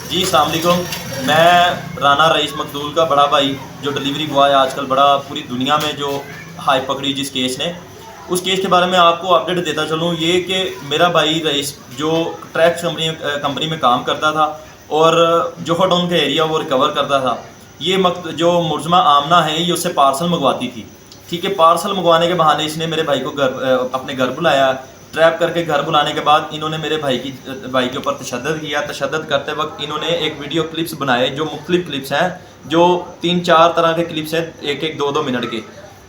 جی السلام علیکم. میں رانا رئیس مقتول کا بڑا بھائی جو ڈلیوری بوائے آج کل بڑا پوری دنیا میں جو ہائی پکڑی جس کیس نے، اس کیس کے بارے میں آپ کو اپڈیٹ دیتا چلوں یہ کہ میرا بھائی رئیس جو ٹریکس کمپنی میں کام کرتا تھا اور جوہر ٹاؤن کا ایریا وہ ریکور کرتا تھا. یہ جو ملزمہ آمنہ ہے یہ اس سے پارسل منگواتی تھی. ٹھیک ہے، پارسل منگوانے کے بہانے اس نے میرے بھائی کو اپنے گھر بلایا. ٹریپ کر کے گھر بلانے کے بعد انہوں نے میرے بھائی کے اوپر تشدد کیا. تشدد کرتے وقت انہوں نے ایک ویڈیو کلپس بنائے جو مختلف کلپس ہیں، جو 3-4 طرح کے کلپس ہیں، 1-2 منٹ کے.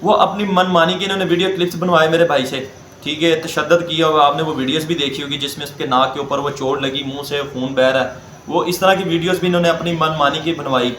وہ اپنی من مانی کے انہوں نے ویڈیو کلپس بنوائے میرے بھائی سے. ٹھیک ہے، تشدد کیا ہوا آپ نے وہ ویڈیوز بھی دیکھی ہوگی جس میں اس کے ناک کے اوپر وہ چوٹ لگی، منہ سے خون بہہ رہا ہے. وہ اس طرح کی ویڈیوز بھی انہوں نے اپنی من مانی کی بنوائی.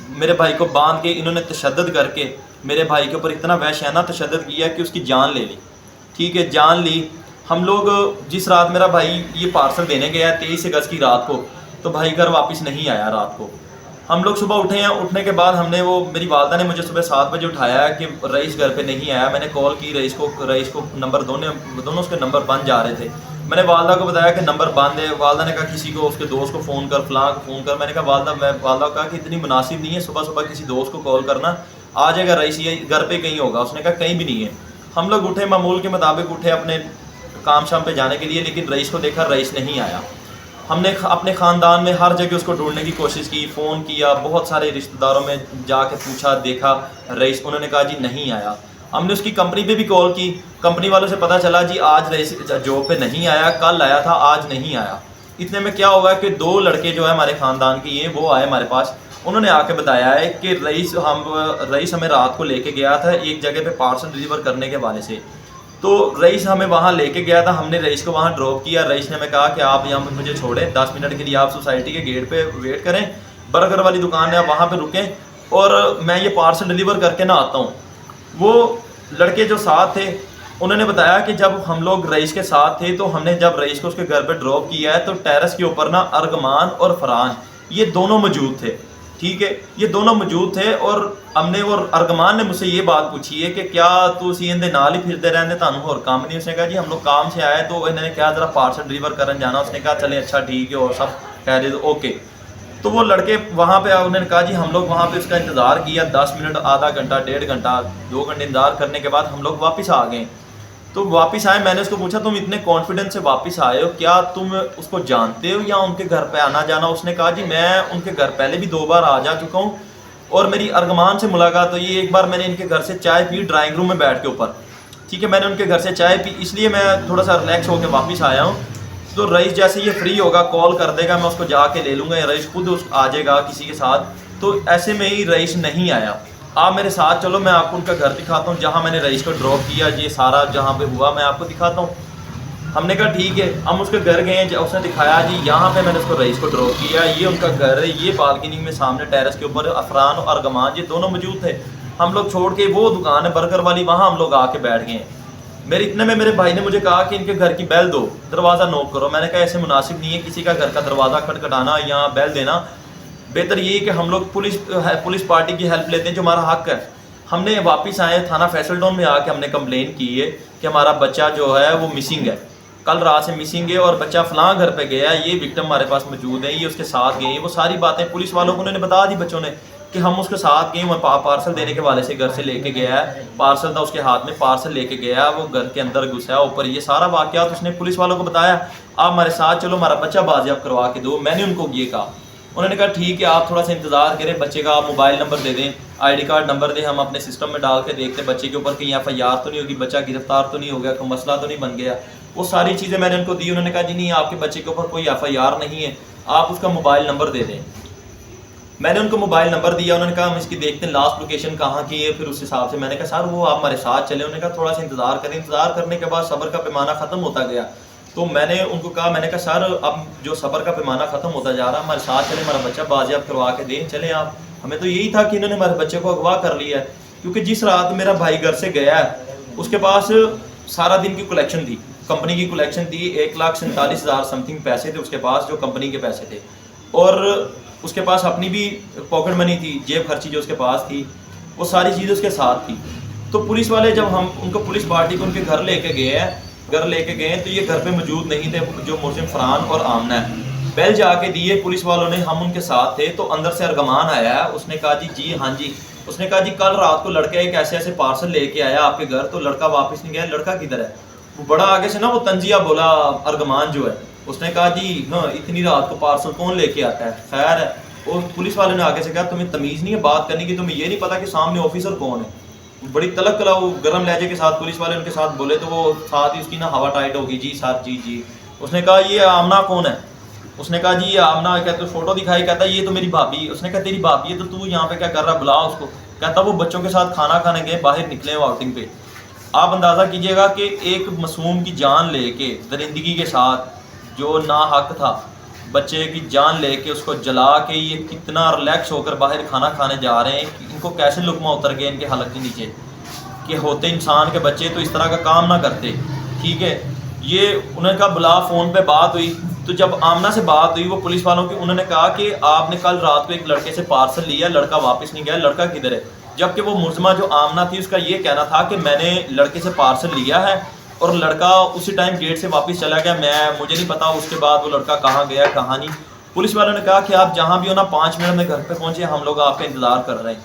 میرے بھائی کو باندھ کے انہوں نے تشدد کر کے میرے بھائی کے اوپر اتنا وحشیانہ تشدد کیا کہ اس کی جان لے لی. ٹھیک ہے، جان لی. ہم لوگ جس رات میرا بھائی یہ پارسل دینے گیا 23 اگست کی رات کو، تو بھائی گھر واپس نہیں آیا رات کو. ہم لوگ صبح اٹھے ہیں، اٹھنے کے بعد ہم نے میری والدہ نے مجھے صبح 7 بجے اٹھایا کہ رئیس گھر پہ نہیں آیا. میں نے کال کی رئیس کو نمبر دونوں اس کے نمبر بند جا رہے تھے. میں نے والدہ کو بتایا کہ نمبر بند ہے. والدہ نے کہا کسی کو اس کے دوست کو فون کر، فلاں کو فون کر. میں نے کہا والدہ کو کہا کہ اتنی مناسب نہیں ہے صبح صبح کسی دوست کو کال کرنا، آ جائے گا رئیس یہ گھر پہ کہیں ہوگا. اس نے کہا کہیں بھی نہیں ہے. ہم لوگ اٹھے، معمول کے مطابق اٹھے اپنے کام شام پہ جانے کے لیے، لیکن رئیس کو دیکھا رئیس نہیں آیا. ہم نے اپنے خاندان میں ہر جگہ اس کو ڈھونڈنے کی کوشش کی، فون کیا، بہت سارے رشتہ داروں میں جا کے پوچھا، دیکھا رئیس، انہوں نے کہا جی نہیں آیا. ہم نے اس کی کمپنی پہ بھی کال کی، کمپنی والوں سے پتہ چلا جی آج رئیس جاب پہ نہیں آیا، کل آیا تھا آج نہیں آیا. اتنے میں کیا ہوگا کہ 2 لڑکے جو ہے ہمارے خاندان کے یہ وہ آئے ہمارے پاس. انہوں نے آ کے بتایا ہے کہ رئیس ہمیں رات کو لے کے گیا تھا ایک جگہ پہ پارسل ڈلیور کرنے کے حوالے سے. تو رئیس ہمیں وہاں لے کے گیا تھا. ہم نے رئیس کو وہاں ڈراپ کیا. رئیس نے ہمیں کہا کہ آپ یہاں پہ مجھے چھوڑیں 10 منٹ کے لیے، آپ سوسائٹی کے گیٹ پہ ویٹ کریں، برگر والی دکان ہے آپ وہاں پہ رکیں اور میں یہ پارسل ڈلیور کر کے نہ آتا ہوں. وہ لڑکے جو ساتھ تھے انہوں نے بتایا کہ جب ہم لوگ رئیس کے ساتھ تھے تو ہم نے جب رئیس کو اس کے گھر پہ ڈراپ کیا ہے تو ٹیرس کے اوپر نا ارغمان اور فرحان یہ دونوں موجود تھے. ٹھیک ہے، یہ دونوں موجود تھے اور ہم نے اور ارغمان نے مجھ سے یہ بات پوچھی ہے کہ کیا تو اسی اندے نال ہی پھرتے رہتے تانوں اور کام نہیں. اس نے کہا جی ہم لوگ کام سے آئے تو انہوں نے کہا ذرا پارسل ڈلیور کرنے جانا. اس نے کہا چلیں اچھا ٹھیک ہے اور سب کہہ رہے اوکے. تو وہ لڑکے وہاں پہ انہوں نے کہا جی ہم لوگ وہاں پہ اس کا انتظار کیا 10 منٹ، آدھا گھنٹہ، 1.5 گھنٹہ، 2 گھنٹے انتظار کرنے کے بعد ہم لوگ واپس آ گئے. تو واپس آئے، میں نے اس کو پوچھا تم اتنے کانفیڈنس سے واپس آئے ہو، کیا تم اس کو جانتے ہو یا ان کے گھر پہ آنا جانا؟ اس نے کہا جی میں ان کے گھر پہلے بھی 2 بار آ جا چکا ہوں اور میری ارغمان سے ملاقات ہوئی. ایک بار میں نے ان کے گھر سے چائے پی ڈرائنگ روم میں بیٹھ کے اوپر. ٹھیک ہے، میں نے ان کے گھر سے چائے پی، اس لیے میں تھوڑا سا ریلیکس ہو کے واپس آیا ہوں. تو رئیس جیسے یہ فری ہوگا کال کر دے گا، میں اس کو جا کے لے لوں گا یا رئیس خود آ جائے گا کسی کے ساتھ. تو ایسے میں ہی رئیس نہیں آیا. آپ میرے ساتھ چلو، میں آپ کو ان کا گھر دکھاتا ہوں جہاں میں نے رئیس کو ڈراپ کیا. یہ سارا جہاں پہ ہوا میں آپ کو دکھاتا ہوں. ہم نے کہا ٹھیک ہے. ہم اس کے گھر گئے، اس نے دکھایا جی یہاں پہ میں نے اس کو رئیس کو ڈراپ کیا، یہ ان کا گھر ہے، یہ بالکنی میں سامنے ٹیرس کے اوپر افران اور ارغمان یہ دونوں موجود تھے. ہم لوگ چھوڑ کے وہ دکان ہے برگر والی وہاں ہم لوگ آ کے بیٹھ گئے. اتنے میں میرے بھائی نے مجھے کہا کہ ان کے گھر کی بیل دو، دروازہ نوک کرو. میں نے کہا ایسے مناسب نہیں ہے کسی کا گھر کا دروازہ کھٹکھٹانا یا بیل دینا. بہتر یہ کہ ہم لوگ پولیس پارٹی کی ہیلپ لیتے ہیں جو ہمارا حق ہے. ہم نے واپس آئے تھانہ فیصل ٹاؤن میں آ کے ہم نے کمپلین کی ہے کہ ہمارا بچہ جو ہے وہ مسنگ ہے، کل رات سے مسنگ ہے اور بچہ فلاں گھر پہ گیا ہے، یہ وکٹم ہمارے پاس موجود ہے، یہ اس کے ساتھ گئے ہیں. وہ ساری باتیں پولیس والوں کو انہوں نے بتا دی بچوں نے کہ ہم اس کے ساتھ گئے، وہ پارسل دینے کے والے سے گھر سے لے کے گیا ہے، پارسل تھا اس کے ہاتھ میں، پارسل لے کے گیا، وہ گھر کے اندر گھسا اوپر. یہ سارا واقعات اس نے پولیس والوں کو بتایا. آپ ہمارے ساتھ چلو، ہمارا بچہ بازیاب کروا کے دو. میں نے ان کو یہ کہا. انہوں نے کہا ٹھیک ہے آپ تھوڑا سا انتظار کریں، بچے کا آپ موبائل نمبر دے دیں، آئی ڈی کارڈ نمبر دیں، ہم اپنے سسٹم میں ڈال کے دیکھتے ہیں بچے کے اوپر کہیں FIR تو نہیں ہوگی، بچہ گرفتار تو نہیں ہو گیا، کوئی مسئلہ تو نہیں بن گیا. وہ ساری چیزیں میں نے ان کو دی. انہوں نے کہا جی نہیں آپ کے بچے کے اوپر کوئی FIR نہیں ہے، آپ اس کا موبائل نمبر دے دیں. میں نے ان کو موبائل نمبر دیا. انہوں نے کہا ہم اس کی دیکھتے ہیں لاسٹ لوکیشن کہاں کی ہے، پھر اس حساب سے. میں نے کہا سر وہ آپ ہمارے ساتھ چلے. انہوں نے کہا تھوڑا سا انتظار کریں. انتظار کرنے کے بعد صبر کا پیمانہ ختم ہوتا گیا. تو میں نے ان کو کہا، میں نے کہا سر اب جو صبر کا پیمانہ ختم ہوتا جا رہا ہے، ہمارے ساتھ چلیں، ہمارا بچہ بازیاب کروا کے دیں، چلیں آپ. ہمیں تو یہی تھا کہ انہوں نے ہمارے بچے کو اغوا کر لیا ہے، کیونکہ جس رات میرا بھائی گھر سے گیا ہے اس کے پاس سارا دن کی کلیکشن تھی، کمپنی کی کلیکشن تھی. 1,47,000 سم تھنگ پیسے تھے اس کے پاس جو کمپنی کے پیسے تھے، اور اس کے پاس اپنی بھی پاکٹ منی تھی، جیب خرچی جو اس کے پاس تھی، وہ ساری چیزیں اس کے ساتھ تھی. تو پولیس والے جب ہم ان کو پولیس پارٹی کو ان کے گھر لے کے گئے ہیں تو یہ گھر پہ موجود نہیں تھے جو ملزم فرحان اور آمنہ ہے. بیل جا کے دیے پولیس والوں نے, ہم ان کے ساتھ تھے. تو اندر سے ارگمان آیا ہے, اس نے کہا جی ہاں جی. اس نے کہا جی کل رات کو لڑکا ایک ایسے پارسل لے کے آیا آپ کے گھر, تو لڑکا واپس نہیں گیا, لڑکا کدھر ہے؟ وہ بڑا آگے سے نا وہ تنزیہ بولا ارگمان جو ہے, اس نے کہا جی ہاں اتنی رات کو پارسل کون لے کے آتا ہے, خیر ہے. اور پولیس والے نے آگے سے کہا تمہیں تمیز نہیں ہے بات کرنے کی, تمہیں یہ نہیں پتا کہ سامنے آفیسر کون ہے. بڑی تلک کلا وہ گرم لہجے کے ساتھ پولیس والے ان کے ساتھ بولے, تو وہ ساتھ ہی اس کی نا ہوا ٹائٹ ہوگی, جی سر جی. اس نے کہا یہ آمنہ کون ہے؟ اس نے کہا جی یہ آمنہ, کہتے فوٹو دکھائی, کہتا یہ تو میری بھابھی. اس نے کہا تیری بھابھی ہے تو تو یہاں پہ کیا کر رہا, بلا اس کو. کہتا وہ بچوں کے ساتھ کھانا کھانے گئے, باہر نکلے وہ آؤٹنگ پہ. آپ اندازہ کیجئے گا کہ ایک معصوم کی جان لے کے درندگی کے ساتھ, جو ناحق تھا, بچے کی جان لے کے اس کو جلا کے یہ کتنا ریلیکس ہو کر باہر کھانا کھانے جا رہے ہیں. ان کو کیسے لقمہ اتر گئے ان کے حلق کے نیچے, کہ ہوتے انسان کے بچے تو اس طرح کا کام نہ کرتے. ٹھیک ہے, یہ انہوں نے کہا بلا, فون پہ بات ہوئی. تو جب آمنہ سے بات ہوئی وہ پولیس والوں کی, انہوں نے کہا کہ آپ نے کل رات کو ایک لڑکے سے پارسل لیا, لڑکا واپس نہیں گیا, لڑکا کدھر ہے؟ جبکہ وہ ملزمہ جو آمنہ تھی اس کا یہ کہنا تھا کہ میں نے لڑکے سے پارسل لیا ہے اور لڑکا اسی ٹائم گیٹ سے واپس چلا گیا, مجھے نہیں پتا اس کے بعد وہ لڑکا کہاں گیا کہاں نہیں. پولیس والوں نے کہا کہ آپ جہاں بھی ہو نا 5 منٹ میں گھر پہ پہنچے, ہم لوگ آپ کا انتظار کر رہے ہیں.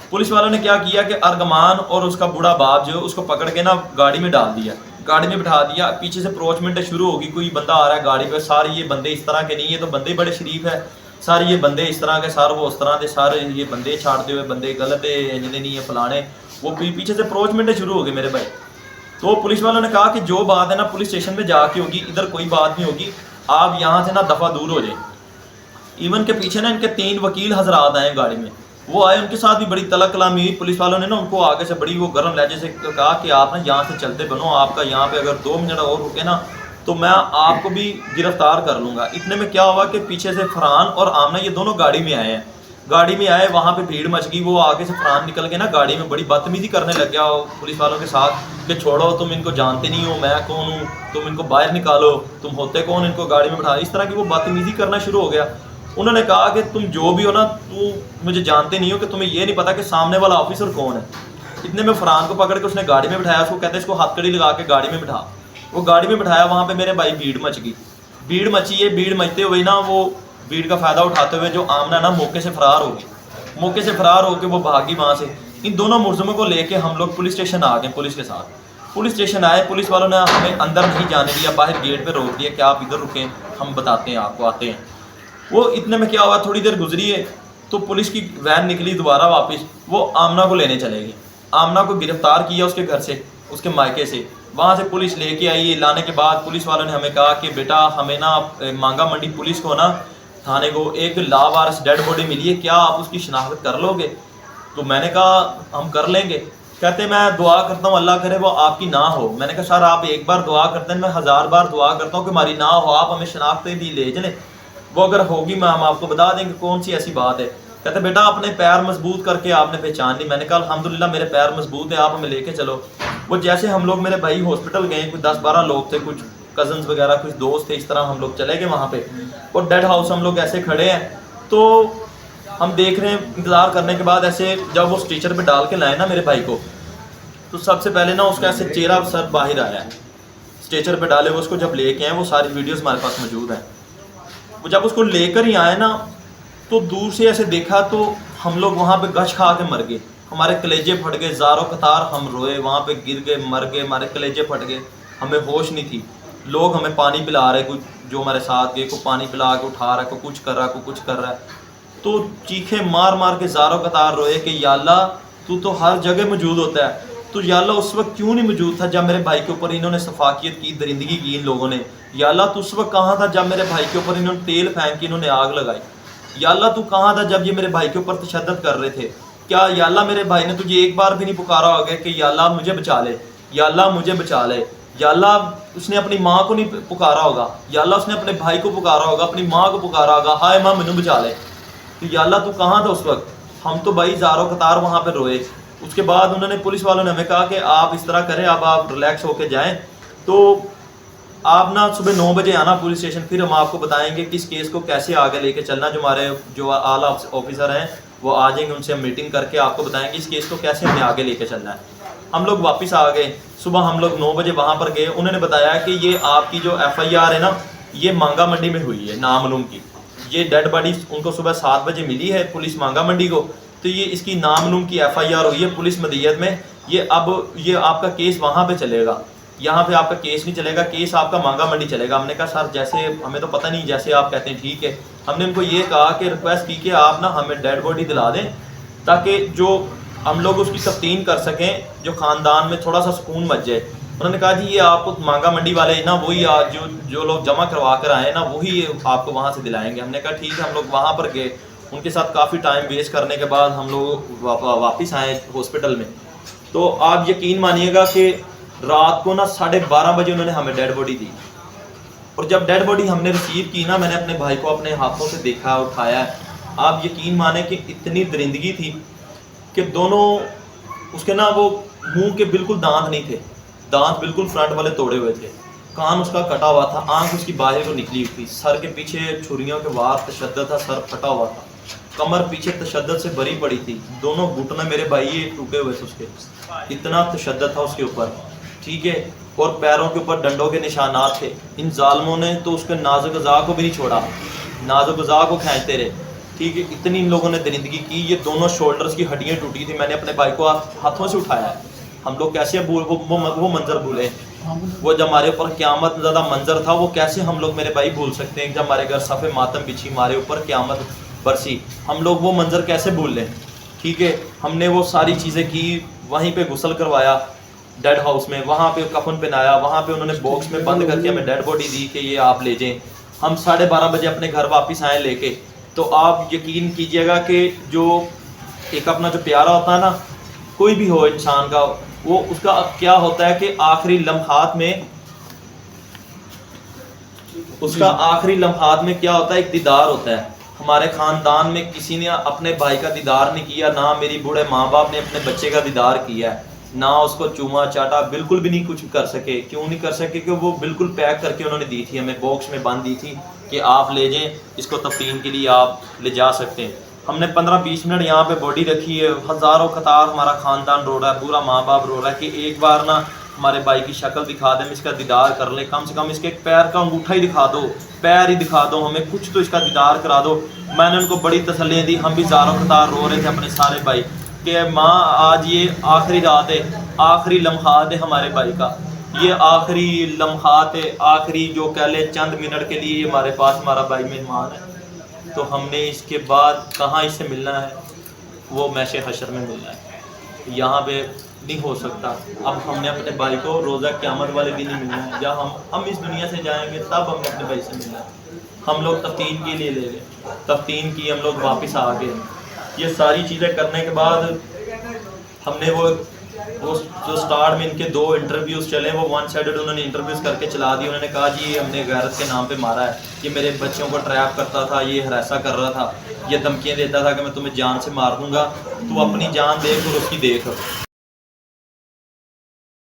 پولیس والوں نے کیا کیا کہ ارگمان اور اس کا بوڑھا باپ جو اس کو پکڑ کے نا گاڑی میں ڈال دیا, گاڑی میں بٹھا دیا. پیچھے سے اپروچمنٹ شروع ہوگی, کوئی بندہ آ رہا ہے گاڑی پہ, سارے یہ بندے اس طرح کے نہیں ہیں, تو بندے بڑے شریف ہے, سارے یہ بندے اس طرح کے, سارے وہ اس طرح کے, سارے یہ بندے چھاڑتے ہوئے بندے غلط ہے, جنہیں نہیں ہے فلانے. وہ پیچھے سے اپروچمنٹ شروع ہو گئے میرے بھائی. تو پولیس والوں نے کہا کہ جو بات ہے نا پولیس اسٹیشن میں جا کے ہوگی, ادھر کوئی بات نہیں ہوگی, آپ یہاں سے نا دفعہ دور ہو جائیں. ایون کے پیچھے نا ان کے 3 وکیل حضرات آئے گاڑی میں, وہ آئے, ان کے ساتھ بھی بڑی تلک کلامی ہوئی. پولیس والوں نے نا ان کو آگے سے بڑی وہ گرم لہجے سے کہا کہ آپ نا یہاں سے چلتے بنو, آپ کا یہاں پہ اگر 2 منٹ اور رکے نا تو میں آپ کو بھی گرفتار کر لوں گا. اتنے میں کیا ہوا کہ پیچھے سے فرحان اور آمنہ یہ دونوں گاڑی میں آئے ہیں, گاڑی میں آئے, وہاں پہ بھیڑ مچ گئی. وہ آگے سے فرحان نکل کے نا گاڑی میں بڑی بدتمیزی کرنے لگ گیا پولیس والوں کے ساتھ کہ چھوڑو, تم ان کو جانتے نہیں ہو, میں کون ہوں, تم ان کو باہر نکالو, تم ہوتے کون, ان کو گاڑی میں بٹھا. اس طرح کی وہ بدتمیزی کرنا شروع ہو گیا. انہوں نے کہا کہ تم جو بھی ہو نا, تو مجھے جانتے نہیں ہو, کہ تمہیں یہ نہیں پتا کہ سامنے والا آفیسر کون ہے. اتنے میں فرحان کو پکڑ کے اس نے گاڑی میں بٹھایا, اس کو کہتے اس کو ہاتھ کڑی لگا کے گاڑی میں بٹھا. وہ گاڑی میں بٹھایا, وہاں پہ میرے بھائی بھیڑ مچ گئی. بھیڑ مچی ہے, بھیڑ مچتے ہوئے نا وہ بھیڑ کا فائدہ اٹھاتے ہوئے جو آمنہ نا موقع سے فرار ہو گئی, موقع سے فرار ہو کے وہ بھاگی وہاں سے. ان دونوں ملزموں کو لے کے ہم لوگ پولیس اسٹیشن آ گئے. پولیس کے ساتھ پولیس اسٹیشن آئے, پولیس والوں نے ہمیں اندر نہیں جانے دیا, باہر گیٹ پہ روک دیا کہ آپ ادھر رکیں, ہم بتاتے ہیں آپ کو, آتے ہیں. وہ اتنے میں کیا ہوا, تھوڑی دیر گزری ہے تو پولیس کی وین نکلی دوبارہ واپس, وہ آمنہ کو لینے چلے گئے. آمنہ کو گرفتار کیا اس کے گھر سے, اس کے مائکے سے, وہاں سے پولیس لے کے آئی. لانے کے بعد پولیس والوں نے ہمیں کہا کہ بیٹا ہمیں نا مانگا منڈی پولیس کو نا تھانے کو ایک لاوارث ڈیڈ باڈی ملی ہے, کیا آپ اس کی شناخت کر لو گے؟ تو میں نے کہا ہم کر لیں گے. کہتے میں دعا کرتا ہوں اللہ کرے وہ آپ کی نہ ہو. میں نے کہا سر آپ ایک بار دعا کرتے ہیں, میں 1000 بار دعا کرتا ہوں کہ ہماری نہ ہو, آپ ہمیں شناختیں بھی لے چلیں, وہ اگر ہوگی میں ہم آپ کو بتا دیں گے کون سی ایسی بات ہے. کہتے بیٹا اپنے پیر مضبوط کر کے آپ نے پہچان لی. میں نے کہا الحمدللہ میرے پیر مضبوط ہیں, آپ ہمیں لے کے چلو. وہ جیسے ہم لوگ, میرے بھائی ہاسپٹل گئے, کچھ 10-12 لوگ تھے, کچھ کزنز وغیرہ, کچھ دوست تھے, اس طرح ہم لوگ چلے گئے وہاں پہ. اور ڈیڈ ہاؤس ہم لوگ ایسے کھڑے ہیں, تو ہم دیکھ رہے ہیں. انتظار کرنے کے بعد ایسے جب وہ اسٹریچر پہ ڈال کے لائے نا میرے بھائی کو, تو سب سے پہلے نا اس کا ایسے چہرہ سر باہر آیا ہے. اسٹریچر پہ ڈالے وہ اس کو جب لے کے آئے, وہ ساری ویڈیوز ہمارے پاس موجود ہیں. وہ جب اس کو لے کر ہی آئے نا, تو دور سے ایسے دیکھا تو ہم لوگ وہاں پہ گچھ کھا کے مر گئے. ہمارے کلیجے پھٹ گئے, زاروں قطار ہم روئے, وہاں پہ گر گئے, مر گئے, ہمارے کلیجے پھٹ گئے, ہمیں ہوش نہیں تھی. لوگ ہمیں پانی پلا رہے, کچھ جو ہمارے ساتھ گئے, کو پانی پلا کے اٹھا رہا ہے, کو کچھ کر رہا ہے, کو کچھ کر رہا ہے. تو چیخیں مار مار کے زاروں قطار روئے کہ یا اللہ تو ہر جگہ موجود ہوتا ہے, تو یا اللہ اس وقت کیوں نہیں موجود تھا جب میرے بھائی کے اوپر انہوں نے سفاکیت کی, درندگی کی ان لوگوں نے. یا اللہ تو اس وقت کہاں تھا جب میرے بھائی کے اوپر انہوں نے تیل پھینک کے انہوں نے آگ لگائی. یا اللہ تو کہاں تھا جب یہ میرے بھائی کے اوپر تشدد کر رہے تھے. کیا یا اللہ میرے بھائی نے تجھے ایک بار بھی نہیں پکارا ہوگا کہ یا اللہ مجھے بچا لے, یا اللہ مجھے بچا لے. یا اللہ اس نے اپنی ماں کو نہیں پکارا ہوگا, یا اللہ اس نے اپنے بھائی کو پکارا ہوگا, اپنی ماں کو پکارا ہوگا, ہائے ماں مینوں بچا لے. تو یا اللہ تو کہاں تھا اس وقت. ہم تو بھائی زاروں قطار وہاں پہ روئے. اس کے بعد انہوں نے, پولیس والوں نے ہمیں کہا کہ آپ اس طرح کریں, اب آپ ریلیکس ہو کے جائیں, تو آپ نا صبح 9 بجے آنا پولیس اسٹیشن, پھر ہم آپ کو بتائیں گے کہ اس کیس کو کیسے آگے لے کے چلنا. جو ہمارے جو اعلیٰ آفیسر ہیں وہ آ جائیں گے, ان سے ہم میٹنگ کر کے آپ کو بتائیں گے اس کیس کو کیسے ہمیں آگے لے کے چلنا ہے. ہم لوگ واپس آ گئے. صبح ہم لوگ 9 بجے وہاں پر گئے. انہوں نے بتایا کہ یہ آپ کی جو FIR ہے نا, یہ مانگا منڈی میں ہوئی ہے نامعلوم کی. یہ ڈیڈ باڈی ان کو صبح 7 بجے ملی ہے پولیس مانگا منڈی کو. تو یہ اس کی نامعلوم کی FIR ہوئی ہے پولیس مدیت میں. یہ آپ کا کیس وہاں پہ چلے گا, یہاں پہ آپ کا کیس نہیں چلے گا, کیس آپ کا مانگا منڈی چلے گا. ہم نے کہا سر جیسے ہمیں تو پتہ نہیں, جیسے آپ کہتے ہیں ٹھیک ہے. ہم نے ان کو یہ کہا کہ ریکویسٹ کی کہ آپ نا ہمیں ڈیڈ باڈی دلا دیں تاکہ جو ہم لوگ اس کی تفتین کر سکیں, جو خاندان میں تھوڑا سا سکون مچ جائے. انہوں نے کہا جی یہ آپ کو مانگا منڈی والے نا وہی جو لوگ جمع کروا کر آئے نا وہی آپ کو وہاں سے دلائیں گے. ہم نے کہا ٹھیک ہے. ہم لوگ وہاں پر گئے, ان کے ساتھ کافی ٹائم ویسٹ کرنے کے بعد ہم لوگ واپس آئے ہاسپٹل میں. تو آپ یقین مانیے گا کہ رات کو نا 12:30 بجے انہوں نے ہمیں ڈیڈ باڈی دی. اور جب ڈیڈ باڈی ہم نے ریسیو کی نا, میں نے اپنے بھائی کو اپنے ہاتھوں سے دیکھا, اٹھایا ہے. آپ یقین مانیں کہ اتنی درندگی تھی کہ دونوں اس کے نا وہ منہ کے بالکل دانت نہیں تھے, دانت بالکل فرنٹ والے توڑے ہوئے تھے, کان اس کا کٹا ہوا تھا, آنکھ اس کی باہر کو نکلی ہوئی تھی, سر کے پیچھے چھریوں کے وار تشدد تھا, سر پھٹا ہوا تھا, کمر پیچھے تشدد سے بھری پڑی تھی, دونوں گھٹنے میرے بھائی یہ ٹوٹے ہوئے تھے اس کے, اتنا تشدد تھا اس کے اوپر, ٹھیک ہے. اور پیروں کے اوپر ڈنڈوں کے نشانات تھے. ان ظالموں نے تو اس کے نازک اعضاء کو بھی نہیں چھوڑا, نازک اعضاء کو کھینچتے رہے, ٹھیک ہے. اتنی ان لوگوں نے درندگی کی. یہ دونوں شولڈرز کی ہڈیاں ٹوٹی تھی. میں نے اپنے بھائی کو ہاتھوں سے اٹھایا ہے. ہم لوگ کیسے وہ منظر بھولے, وہ جب ہمارے اوپر قیامت زدہ منظر تھا, وہ کیسے ہم لوگ میرے بھائی بھول سکتے ہیں. جب ہمارے گھر صف ماتم بچھی, ہمارے اوپر قیامت برسی, ہم لوگ وہ منظر کیسے بھول لیں, ٹھیک ہے. ہم نے وہ ساری چیزیں کی, وہیں پہ غسل کروایا ڈیڈ ہاؤس میں, وہاں پہ کفن پہنایا, وہاں پہ انہوں نے باکس میں بند کر کے ہمیں ڈیڈ باڈی دی کہ یہ آپ لے جائیں. ہم 12:30 بجے اپنے گھر واپس آئے لے کے. تو آپ یقین کیجئے گا کہ جو ایک اپنا جو پیارا ہوتا ہے نا, کوئی بھی ہو انسان کا, وہ اس کا کیا ہوتا ہے کہ آخری لمحات میں کیا ہوتا ہے, ایک دیدار ہوتا ہے. ہمارے خاندان میں کسی نے اپنے بھائی کا دیدار نہیں کیا, نہ میری بوڑھے ماں باپ نے اپنے بچے کا دیدار کیا ہے, نہ اس کو چوما چاٹا, بالکل بھی نہیں کچھ کر سکے. کیوں نہیں کر سکے کہ وہ بالکل پیک کر کے انہوں نے دی تھی, ہمیں باکس میں باندھ دی تھی کہ آپ لے جائیں, اس کو تفہیم کے لیے آپ لے جا سکتے ہیں. ہم نے 15-20 منٹ یہاں پہ باڈی رکھی ہے, ہزاروں قطار ہمارا خاندان رو رہا ہے, پورا ماں باپ رو رہا ہے کہ ایک بار نا ہمارے بھائی کی شکل دکھا دیں, اس کا دیدار کر لیں, کم سے کم اس کے ایک پیر کا انگوٹھا ہی دکھا دو, پیر ہی دکھا دو, ہمیں کچھ تو اس کا دیدار کرا دو. میں نے ان کو بڑی تسلیاں دی. ہم بھی زاروں قطار رو رہے تھے اپنے سارے بھائی کہ ماں آج یہ آخری رات ہے, آخری لمحات ہے ہمارے بھائی کا, یہ آخری لمحات ہے, آخری جو کہہ لیں چند منٹ کے لیے ہمارے پاس ہمارا بھائی مہمان ہے. تو ہم نے اس کے بعد کہاں اس سے ملنا ہے, وہ میش حشر میں ملنا ہے, یہاں پہ نہیں ہو سکتا. اب ہم نے اپنے بھائی کو روزہ قیامت والے دن ہی ملنا ہے, یا ہم اس دنیا سے جائیں گے تب ہم نے اپنے بھائی سے ملنا ہے. ہم لوگ تفتین کے لیے لے گئے, تفتین کی, ہم لوگ واپس آ گئے. یہ ساری چیزیں کرنے کے بعد ہم نے وہ جو سٹارٹ میں ان کے 2 انٹرویوز چلے, وہ 1 سائیڈڈ انہوں نے انٹرویوز کر کے چلا دی. انہوں نے کہا جی یہ ہم نے غیرت کے نام پہ مارا ہے, یہ میرے بچوں کو ٹریپ کرتا تھا, یہ ہراساں کر رہا تھا, یہ دھمکیاں دیتا تھا کہ میں تمہیں جان سے مار دوں گا, تو اپنی جان دیکھ اور اس کی دیکھ.